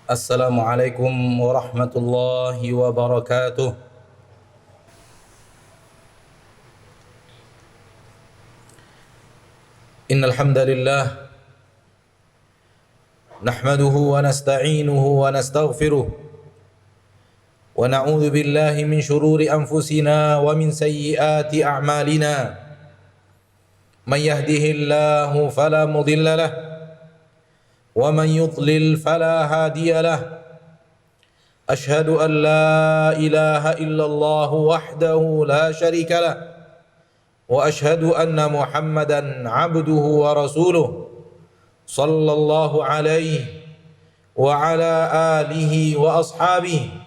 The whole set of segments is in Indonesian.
Assalamualaikum warahmatullahi wabarakatuh. Innal hamdalillah nahmaduhu wa nasta'inuhu wa nastaghfiruh wa na'udzu billahi min shururi anfusina wa min sayyiati a'malina. May yahdihillahu fala mudilla lahu wa man yudlil fala hadiya lahu. Ashhadu an la ilaha illallah wahdahu la syarika lahu wa ashhadu anna Muhammadan abduhu wa rasuluh sallallahu alaihi wa ala alihi wa ashabihi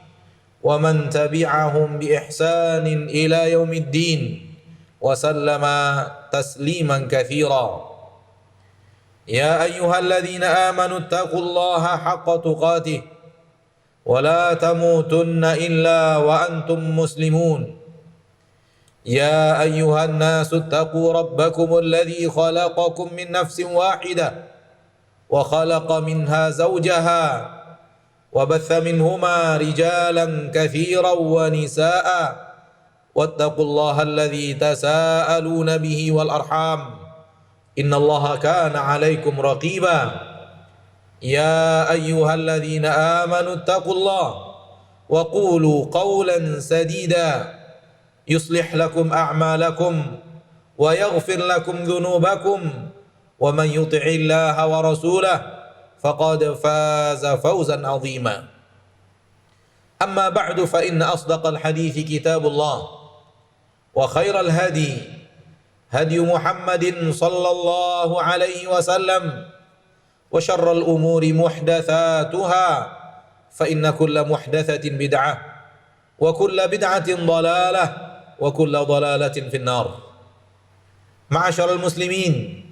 wa man tabi'ahum bi ihsanin ila yaumiddin wa sallama tasliman katsira. Ya ayyuhalladzina amanu taqullaha haqqa tuqatih wa la tamutunna illa wa antum muslimun. Ya ayyuhan nasu taqu rabbakum alladhi khalaqakum min nafsin wahidah wa khalaqa minha zawjaha wa batha minhuma rijalan katsiran wa nisaa wattaqullaha alladhi tasaaluna bihi wal arham innallaha kana 'alaikum raqiba. Ya ayyuhalladzina amanu taqullaha wa qulu qawlan sadida yuslih lakum a'malakum wa yaghfir lakum dhunubakum wa man yuti'illaha wa rasulahu faqad faza fawzan 'azima. Amma ba'du fa inna asdaqal hadithi kitabullah wa khairal hadi hadi Muhammadin sallallahu alaihi wasallam wa syarral umuri muhdatsatuha fa inna kulla muhdatsatin bid'ah wa kulla bid'atin dhalalah wa kulla dhalalatin finnar. Ma'asyiral muslimin,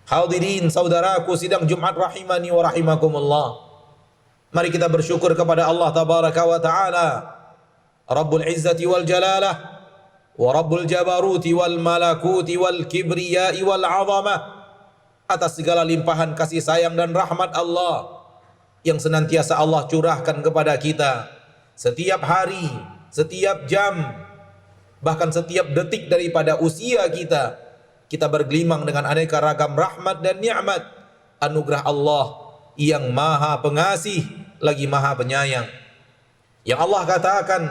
hadirin saudaraku sidang Jumat rahimani wa rahimakumullah. Mari kita bersyukur kepada Allah tabaraka wa taala, Rabbul Izzati wal Jalalah wa Rabbul Jabaruti wal Malakuti wal Kibriyai wal 'Azamah, atas segala limpahan kasih sayang dan rahmat Allah yang senantiasa Allah curahkan kepada kita setiap hari, setiap jam, bahkan setiap detik daripada usia kita. Kita bergelimang dengan aneka ragam rahmat dan nikmat anugerah Allah yang maha pengasih lagi maha penyayang. Yang Allah katakan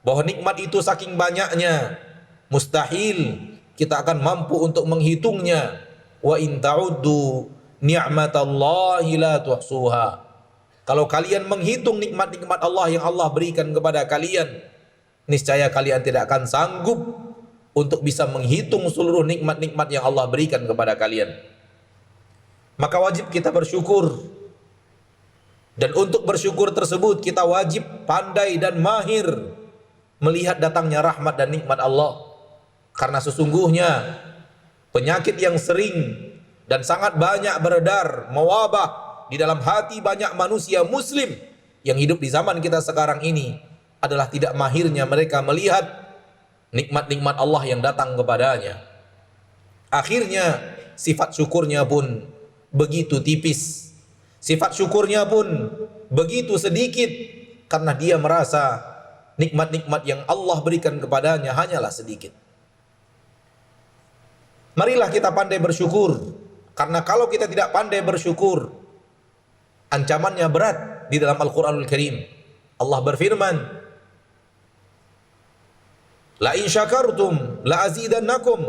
bahwa nikmat itu saking banyaknya mustahil kita akan mampu untuk menghitungnya. Wa in ta'uddu ni'matallahi la tuhsuha. Kalau kalian menghitung nikmat-nikmat Allah yang Allah berikan kepada kalian, niscaya kalian tidak akan sanggup untuk bisa menghitung seluruh nikmat-nikmat yang Allah berikan kepada kalian. Maka wajib kita bersyukur. Dan untuk bersyukur tersebut kita wajib pandai dan mahir melihat datangnya rahmat dan nikmat Allah. Karena sesungguhnya penyakit yang sering dan sangat banyak beredar, mewabah di dalam hati banyak manusia muslim yang hidup di zaman kita sekarang ini adalah tidak mahirnya mereka melihat nikmat-nikmat Allah yang datang kepadanya. Akhirnya sifat syukurnya pun begitu tipis, sifat syukurnya pun begitu sedikit, karena dia merasa nikmat-nikmat yang Allah berikan kepadanya hanyalah sedikit. Marilah kita pandai bersyukur, karena kalau kita tidak pandai bersyukur, ancamannya berat di dalam Al-Quranul Karim. Allah berfirman, la in syakartum la azidannakum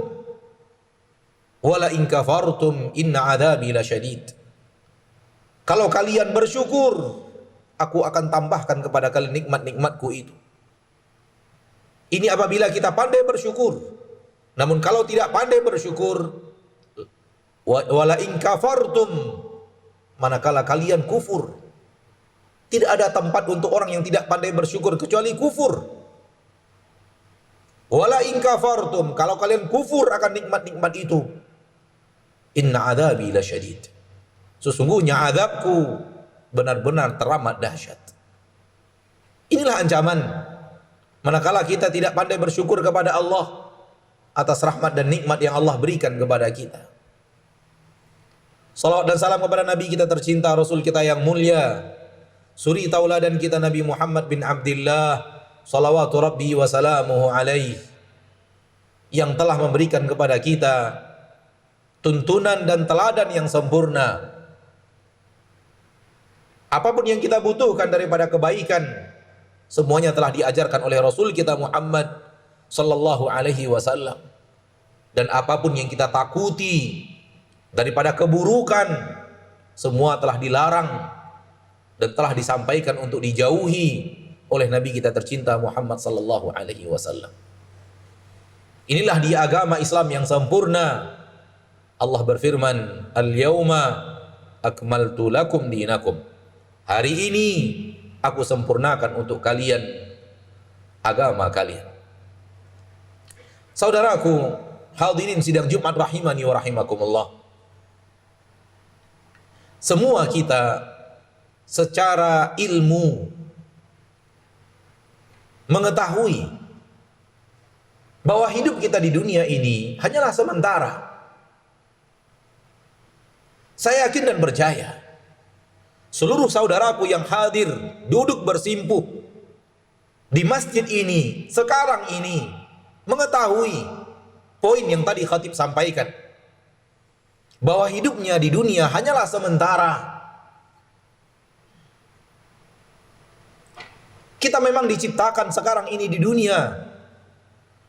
wa la in kafartum inna adzabi lasyadid. Kalau kalian bersyukur, aku akan tambahkan kepada kalian nikmat-nikmatku itu. Ini apabila kita pandai bersyukur. Namun kalau tidak pandai bersyukur, wala in kafartum, manakala kalian kufur. Tidak ada tempat untuk orang yang tidak pandai bersyukur kecuali kufur. Wala in kafartum, kalau kalian kufur akan nikmat-nikmat itu, inna adzabi lasyadid. Sesungguhnya azabku benar-benar teramat dahsyat. Inilah ancaman manakala kita tidak pandai bersyukur kepada Allah atas rahmat dan nikmat yang Allah berikan kepada kita. Salawat dan salam kepada Nabi kita tercinta, Rasul kita yang mulia, suri tauladan kita Nabi Muhammad bin Abdullah salawatu rabbi wa salamuhu alaih, yang telah memberikan kepada kita tuntunan dan teladan yang sempurna. Apapun yang kita butuhkan daripada kebaikan, semuanya telah diajarkan oleh Rasul kita Muhammad sallallahu alaihi wasallam. Dan apapun yang kita takuti daripada keburukan, semua telah dilarang dan telah disampaikan untuk dijauhi oleh Nabi kita tercinta Muhammad sallallahu alaihi wasallam. Inilah dia agama Islam yang sempurna. Allah berfirman, "Al-yauma akmaltu lakum dinakum." Hari ini aku sempurnakan untuk kalian agama kalian. Saudaraku, hadirin sidang Jumat rahimani wa rahimakumullah. Semua kita secara ilmu mengetahui bahwa hidup kita di dunia ini hanyalah sementara. Saya yakin dan percaya seluruh saudaraku yang hadir duduk bersimpuh di masjid ini sekarang ini mengetahui poin yang tadi khatib sampaikan, bahwa hidupnya di dunia hanyalah sementara. Kita memang diciptakan sekarang ini di dunia,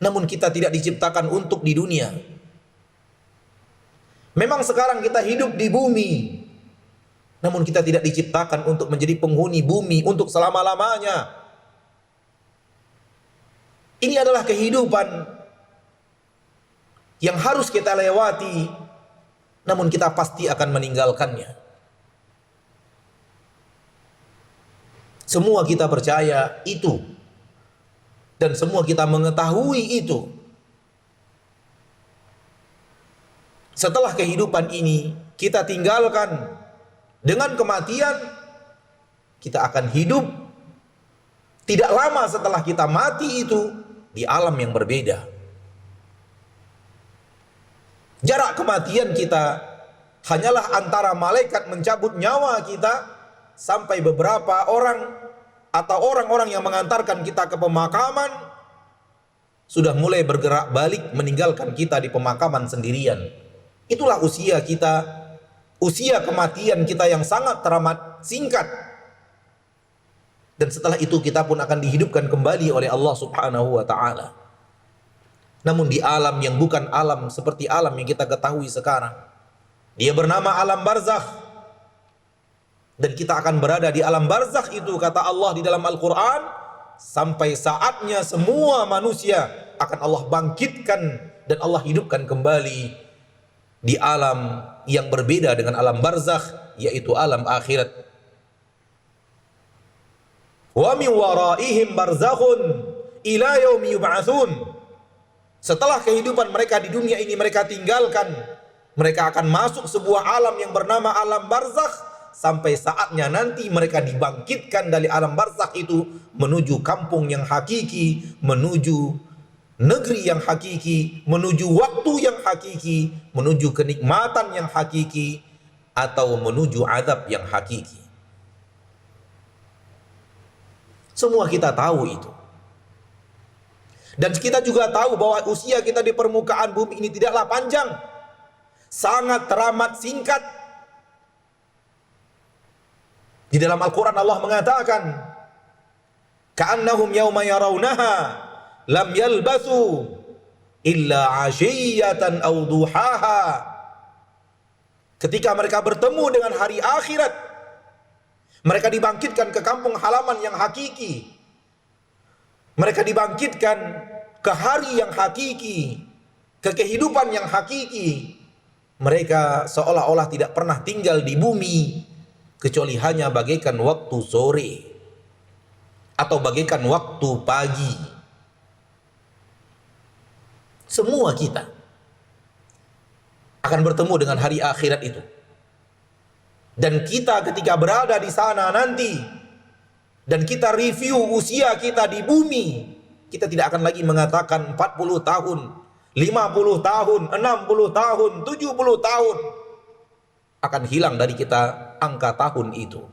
namun kita tidak diciptakan untuk di dunia. Memang sekarang kita hidup di bumi, namun kita tidak diciptakan untuk menjadi penghuni bumi untuk selama-lamanya. Ini adalah kehidupan yang harus kita lewati, namun kita pasti akan meninggalkannya. Semua kita percaya itu, dan semua kita mengetahui itu. Setelah kehidupan ini kita tinggalkan, dengan kematian kita akan hidup. Tidak lama setelah kita mati itu di alam yang berbeda. Jarak kematian kita hanyalah antara malaikat mencabut nyawa kita sampai beberapa orang atau orang-orang yang mengantarkan kita ke pemakaman sudah mulai bergerak balik meninggalkan kita di pemakaman sendirian. Itulah usia kita, usia kematian kita yang sangat teramat singkat. Dan setelah itu kita pun akan dihidupkan kembali oleh Allah Subhanahu wa taala. Namun di alam yang bukan alam seperti alam yang kita ketahui sekarang. Dia bernama alam barzakh. Dan kita akan berada di alam barzakh itu, kata Allah di dalam Al-Quran, sampai saatnya semua manusia akan Allah bangkitkan dan Allah hidupkan kembali di alam yang berbeda dengan alam barzakh, yaitu alam akhirat. Wa min waraihim barzakhun ila yaumi yub'atsun. Setelah kehidupan mereka di dunia ini mereka tinggalkan, mereka akan masuk sebuah alam yang bernama alam barzakh, sampai saatnya nanti mereka dibangkitkan dari alam barzakh itu menuju kampung yang hakiki, menuju negeri yang hakiki, menuju waktu yang hakiki, menuju kenikmatan yang hakiki, atau menuju azab yang hakiki. Semua kita tahu itu. Dan kita juga tahu bahwa usia kita di permukaan bumi ini tidaklah panjang, sangat teramat singkat. Di dalam Al-Quran Allah mengatakan, ka'annahum yawma yarawnaha lam yalbasu illa 'ashiyatan aw duhaha. Ketika mereka bertemu dengan hari akhirat, mereka dibangkitkan ke kampung halaman yang hakiki. Mereka dibangkitkan ke hari yang hakiki, ke kehidupan yang hakiki. Mereka seolah-olah tidak pernah tinggal di bumi kecuali hanya bagaikan waktu sore atau bagaikan waktu pagi. Semua kita akan bertemu dengan hari akhirat itu. Dan kita ketika berada di sana nanti, dan kita review usia kita di bumi, kita tidak akan lagi mengatakan 40 tahun, 50 tahun, 60 tahun, 70 tahun. Akan hilang dari kita angka tahun itu.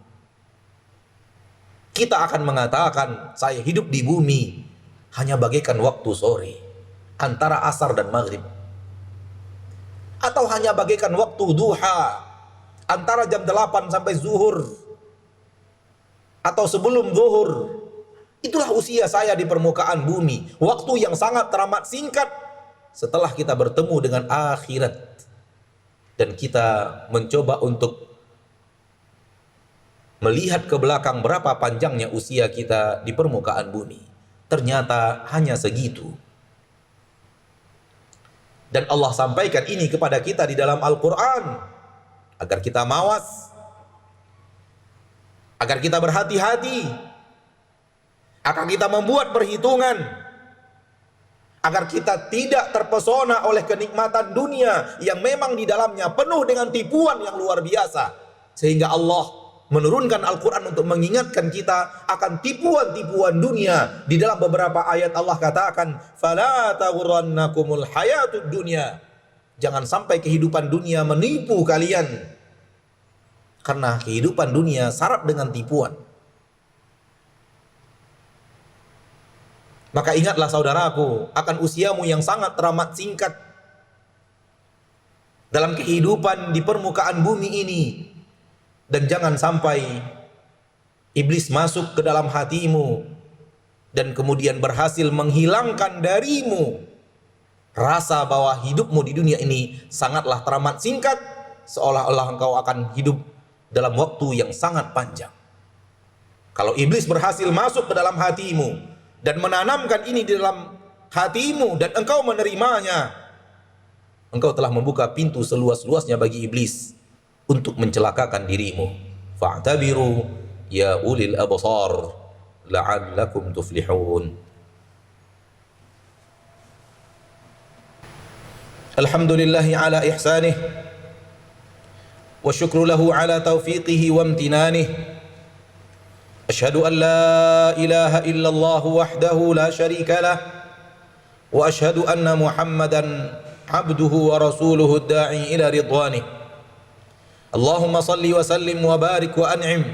kita akan mengatakan, saya hidup di bumi hanya bagaikan waktu sore antara asar dan maghrib, atau hanya bagaikan waktu duha antara jam 8 sampai zuhur, atau sebelum zuhur. Itulah usia saya di permukaan bumi, waktu yang sangat teramat singkat setelah kita bertemu dengan akhirat. Dan kita mencoba untuk melihat ke belakang berapa panjangnya usia kita di permukaan bumi. Ternyata hanya segitu. Dan Allah sampaikan ini kepada kita di dalam Al-Quran agar kita mawas, agar kita berhati-hati, agar kita membuat perhitungan, agar kita tidak terpesona oleh kenikmatan dunia yang memang di dalamnya penuh dengan tipuan yang luar biasa. Sehingga Allah menurunkan Al-Quran untuk mengingatkan kita akan tipuan-tipuan dunia. Di dalam beberapa ayat Allah katakan, "Fala taghurrannakumul hayatud dunya." Jangan sampai kehidupan dunia menipu kalian, karena kehidupan dunia syarat dengan tipuan. Maka ingatlah saudaraku akan usiamu yang sangat teramat singkat dalam kehidupan di permukaan bumi ini. Dan jangan sampai iblis masuk ke dalam hatimu dan kemudian berhasil menghilangkan darimu rasa bahwa hidupmu di dunia ini sangatlah teramat singkat, seolah-olah engkau akan hidup dalam waktu yang sangat panjang. Kalau iblis berhasil masuk ke dalam hatimu dan menanamkan ini di dalam hatimu dan engkau menerimanya, engkau telah membuka pintu seluas-luasnya bagi iblis untuk mencelakakan dirimu. Fa'tabiru ya ulil absar la'allakum tuflihun. Alhamdulillahi ala ihsanih wa syukru lahu ala taufiqihi wa amtinanih. Ashhadu an la ilaha illallah wahdahu la syarika lah wa ashhadu anna Muhammadan abduhu wa rasuluhu ad-da'i ila ridwanih. Allahumma salli wa sallim wa barik wa an'im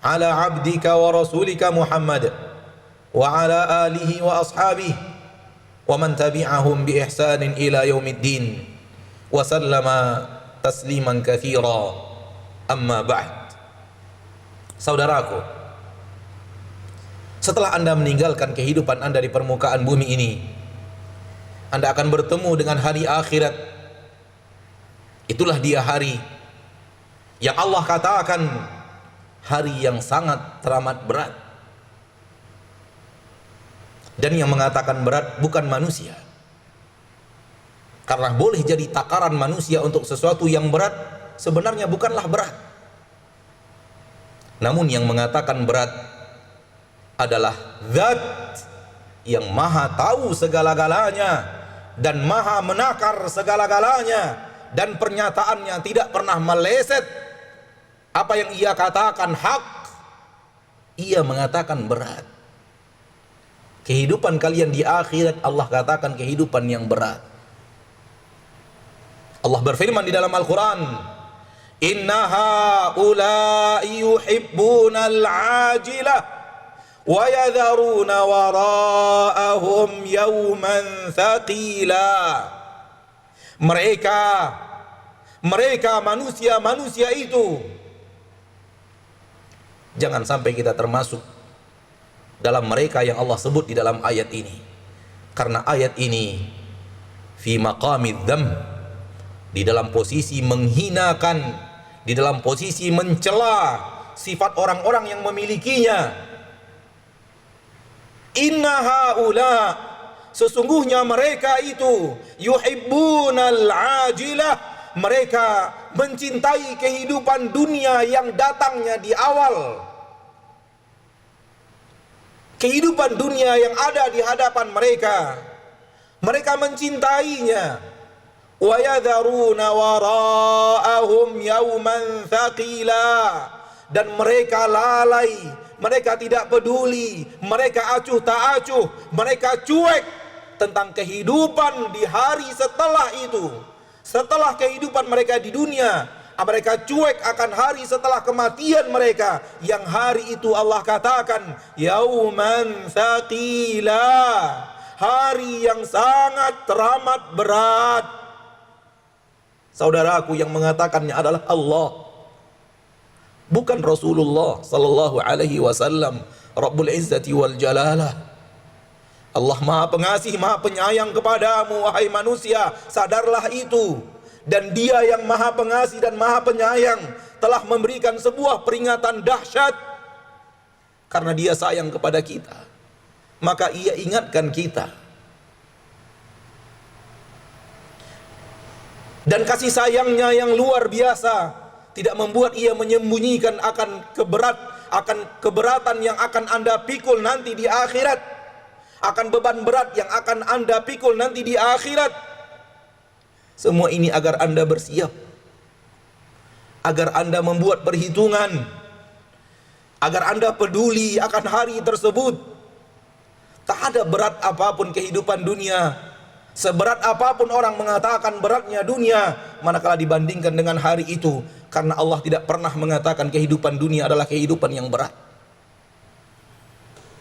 ala abdika wa rasulika Muhammad wa ala alihi wa ashabihi wa man tabi'ahum bi ihsanin ila yaumiddin wa sallama tasliman katsira. Amma ba'd. Saudaraku, setelah Anda meninggalkan kehidupan Anda di permukaan bumi ini, Anda akan bertemu dengan hari akhirat. Itulah dia hari yang Allah katakan hari yang sangat teramat berat. Dan yang mengatakan berat bukan manusia, karena boleh jadi takaran manusia untuk sesuatu yang berat sebenarnya bukanlah berat. Namun yang mengatakan berat adalah Zat yang maha tahu segala-galanya dan maha menakar segala-galanya, dan pernyataannya tidak pernah meleset. Apa yang ia katakan hak, ia mengatakan berat. Kehidupan kalian di akhirat Allah katakan kehidupan yang berat. Allah berfirman di dalam Al-Quran, "Inna haula'i yuhibbunal ajilah wa yadharuna wara'ahum yawman thaqila." Mereka manusia itu, jangan sampai kita termasuk dalam mereka yang Allah sebut di dalam ayat ini, karena ayat ini fi maqamid dzam, di dalam posisi menghinakan, di dalam posisi mencela sifat orang-orang yang memilikinya. Inna haula, sesungguhnya mereka itu yuhibbunal ajilah, mereka mencintai kehidupan dunia yang datangnya di awal. Kehidupan dunia yang ada di hadapan mereka, mereka mencintainya. Wa yadharuna wara'ahum yawman thaqila, dan mereka lalai, mereka tidak peduli, mereka acuh tak acuh, mereka cuek tentang kehidupan di hari setelah itu. Setelah kehidupan mereka di dunia, Mereka cuek akan hari setelah kematian mereka, yang hari itu Allah katakan yauman tsaqila, hari yang sangat teramat berat. Saudaraku, yang mengatakannya adalah Allah, bukan Rasulullah sallallahu alaihi wasallam. Rabbul Izzati wal Jalalah. Allah Maha Pengasih, Maha Penyayang kepadamu wahai manusia, sadarlah itu. Dan Dia yang Maha Pengasih dan Maha Penyayang telah memberikan sebuah peringatan dahsyat. Karena Dia sayang kepada kita, maka Ia ingatkan kita. Dan kasih sayangnya yang luar biasa tidak membuat Ia menyembunyikan akan keberatan yang akan Anda pikul nanti di akhirat, akan beban berat yang akan Anda pikul nanti di akhirat. Semua ini agar Anda bersiap, agar Anda membuat perhitungan, agar Anda peduli akan hari tersebut. Tak ada berat apapun kehidupan dunia, seberat apapun orang mengatakan beratnya dunia, manakala dibandingkan dengan hari itu. Karena Allah tidak pernah mengatakan kehidupan dunia adalah kehidupan yang berat.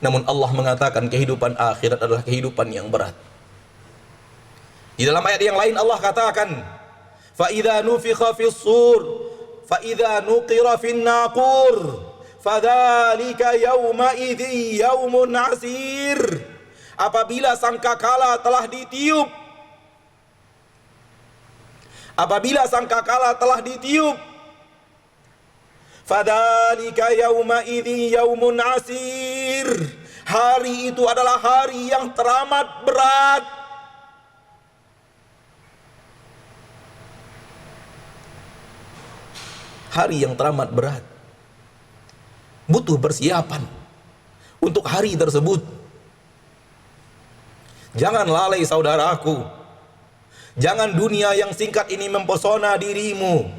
Namun Allah mengatakan kehidupan akhirat adalah kehidupan yang berat. Di dalam ayat yang lain Allah katakan, fa idza nufikha fis sur fa idza nuqira fin naqur fadzalika yauma idzi yaumun asir. Apabila sangkakala telah ditiup, apabila sangkakala telah ditiup, fadzalika yauma idzi yaumun asir, hari itu adalah hari yang teramat berat. Hari yang teramat berat, butuh persiapan untuk hari tersebut. Jangan lalai saudaraku, jangan dunia yang singkat ini mempesona dirimu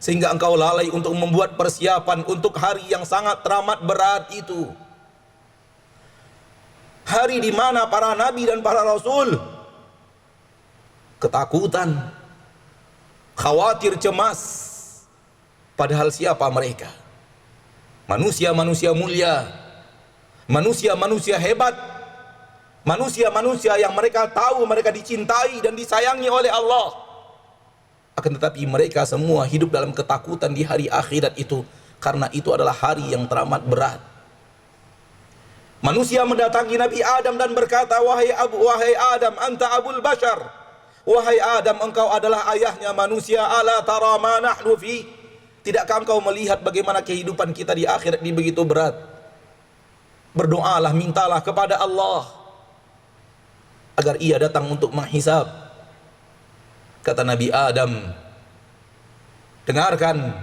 sehingga engkau lalai untuk membuat persiapan untuk hari yang sangat teramat berat itu. Hari di mana para nabi dan para rasul ketakutan, khawatir, cemas. Padahal siapa mereka? Manusia-manusia mulia, manusia-manusia hebat, manusia-manusia yang mereka tahu mereka dicintai dan disayangi oleh Allah. Akan tetapi mereka semua hidup dalam ketakutan di hari akhirat itu, karena itu adalah hari yang teramat berat. Manusia mendatangi Nabi Adam dan berkata, wahai Adam, anta abul bashar. Wahai Adam, engkau adalah ayahnya manusia. Ala tara ma nahnu fi. Tidakkah engkau melihat bagaimana kehidupan kita di akhirat ini begitu berat? Berdoalah, mintalah kepada Allah agar Ia datang untuk menghisab. Kata Nabi Adam, dengarkan,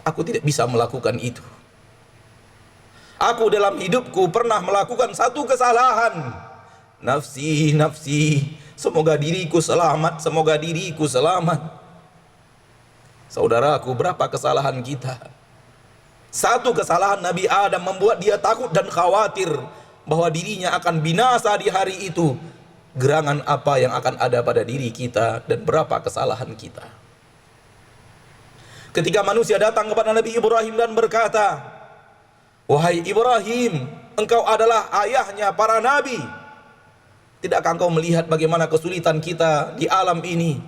aku tidak bisa melakukan itu. Aku dalam hidupku pernah melakukan satu kesalahan. Nafsi, nafsi, semoga diriku selamat, semoga diriku selamat. Saudaraku, berapa kesalahan kita? Satu kesalahan Nabi Adam membuat dia takut dan khawatir bahwa dirinya akan binasa di hari itu. Gerangan apa yang akan ada pada diri kita dan berapa kesalahan kita. Ketika manusia datang kepada Nabi Ibrahim dan berkata, wahai Ibrahim, engkau adalah ayahnya para nabi. Tidakkah engkau melihat bagaimana kesulitan kita di alam ini?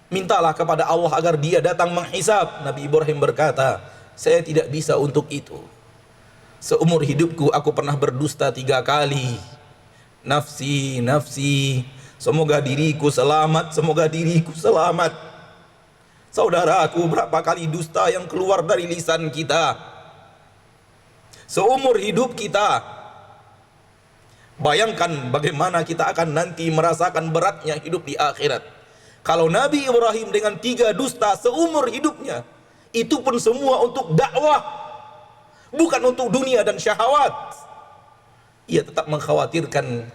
Mintalah kepada Allah agar Dia datang menghisab. Nabi Ibrahim berkata, saya tidak bisa untuk itu. Seumur hidupku aku pernah berdusta 3 kali. Nafsi, nafsi, semoga diriku selamat, semoga diriku selamat. Saudaraku, berapa kali dusta yang keluar dari lisan kita seumur hidup kita. Bayangkan bagaimana kita akan nanti merasakan beratnya hidup di akhirat. Kalau Nabi Ibrahim dengan 3 dusta seumur hidupnya, itu pun semua untuk dakwah, bukan untuk dunia dan syahwat. Ia tetap mengkhawatirkan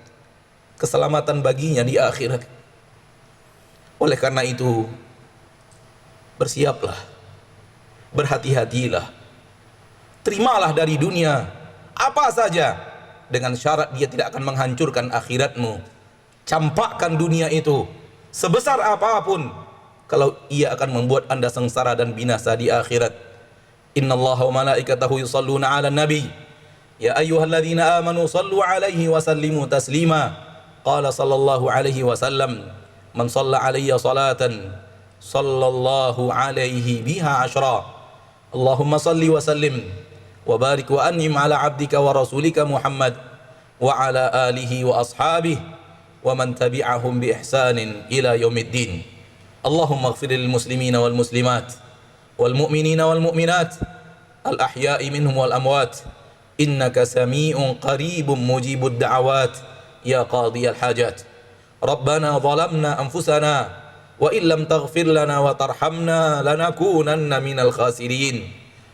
keselamatan baginya di akhirat. Oleh karena itu, bersiaplah, berhati-hatilah, terimalah dari dunia apa saja, dengan syarat dia tidak akan menghancurkan akhiratmu. Campakkan dunia itu sebesar apapun, kalau ia akan membuat Anda sengsara dan binasa di akhirat. Innallaha wa malaikatahu yusalluna 'alan nabi. Ya ayyuhalladzina amanu sallu 'alaihi wa sallimu taslima. Qala sallallahu alaihi wasallam, man shalla 'alayya salatan sallallahu alaihi biha asyra. Allahumma salli wa sallim wa barik wa an'im ala 'abdika wa rasulika Muhammad wa ala alihi wa ashabihi wa man tabi'ahum bi ihsanin ila yaumiddin. Allahumma ighfir lil muslimina wal muslimat wal mu'minina wal mu'minat al ahya'i minhum wal amwat innaka sami'un qaribun mujibud da'awat ya qadiyal hajat. Rabbana zalamna anfusana wa illam taghfir lana wa tarhamna lanakunanna minal khasirin.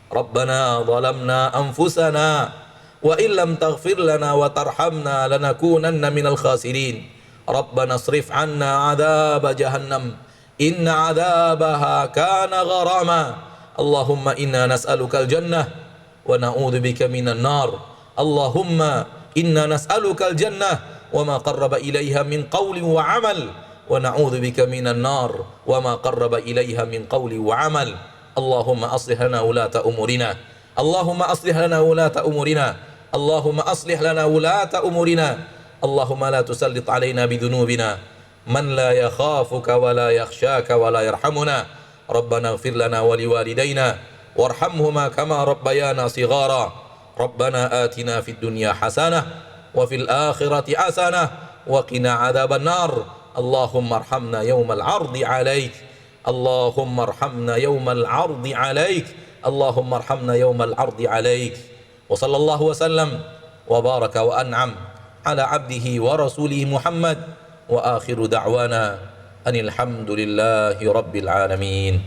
Rabbana zalamna anfusana wa illam taghfir lana wa tarhamna lanakunanna minal khasirin. Rabbana asrif 'anna 'adzab jahannam inna 'adzabaha kana gharama. Allahumma inna nas'aluka al-jannah wa na'udzu bika minan nar. Allahumma inna nas'aluka al-jannah wa ma qarraba ilaiha min qawlin wa 'amal wa na'udzu bika minan nar wa ma qarraba ilaiha min qawlin wa 'amal. Allahumma aslih lana ulata umurina. Allahumma aslih lana ulata umurina. Allahumma aslih lana ulata umurina. Allahumma la tusallit alaina bidhunubina man la yakhafuka wa la yakhshaka wa la yarhamuna. Rabbana ighfir lana wa liwalidayna warhamhuma kama rabbayana shighara. Rabbana atina fid dunya hasanah wa fil akhirati hasanah wa qina adzaban nar. Allahumma arhamna yawmal 'ardi 'alaik. Allahumma arhamna yawmal 'ardi 'alaik. Allahumma arhamna yawmal 'ardi 'alaik. Wa sallallahu wa sallam wa baraka wa an'am ala 'abdihi wa rasulihi Muhammad wa akhiru da'wana anil hamdulillahi rabbil alamin.